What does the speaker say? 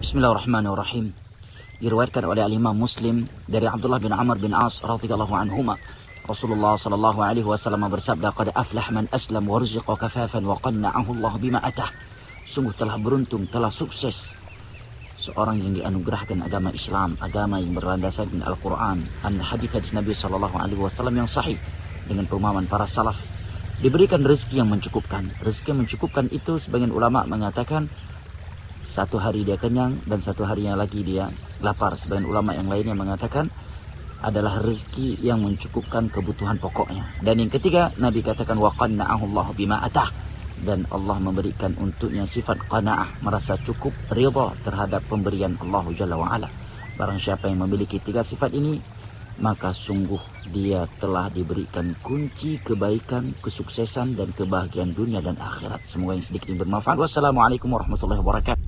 Bismillahirrahmanirrahim. Diriwayatkan oleh Imam Muslim dari Abdullah bin Amr bin As radhiyallahu anhuma, Rasulullah sallallahu alaihi wasallam bersabda, "Qad aflah man aslam wa ruziqa kafafan wa qanna'ahu Allah bima atah." Sungguh telah beruntung, telah sukses seorang yang dianugerahkan agama Islam, agama yang berlandaskan Al-Quran, hadis Nabi sallallahu alaihi wasallam yang sahih dengan pemahaman para salaf. Diberikan rezeki yang mencukupkan. Rezeki yang mencukupkan itu sebagian ulama mengatakan satu hari dia kenyang dan satu harinya lagi dia lapar. Sebagian ulama yang lainnya mengatakan adalah rezeki yang mencukupkan kebutuhan pokoknya. Dan yang ketiga, Nabi katakan wa qanna'ahu Allah bima atah, dan Allah memberikan untuknya sifat qanaah, merasa cukup, ridha terhadap pemberian Allah Jalla wa Ala. Barang siapa yang memiliki tiga sifat ini, maka sungguh dia telah diberikan kunci kebaikan, kesuksesan dan kebahagiaan dunia dan akhirat. Semoga yang sedikit ini bermanfaat. Wassalamualaikum warahmatullahi wabarakatuh.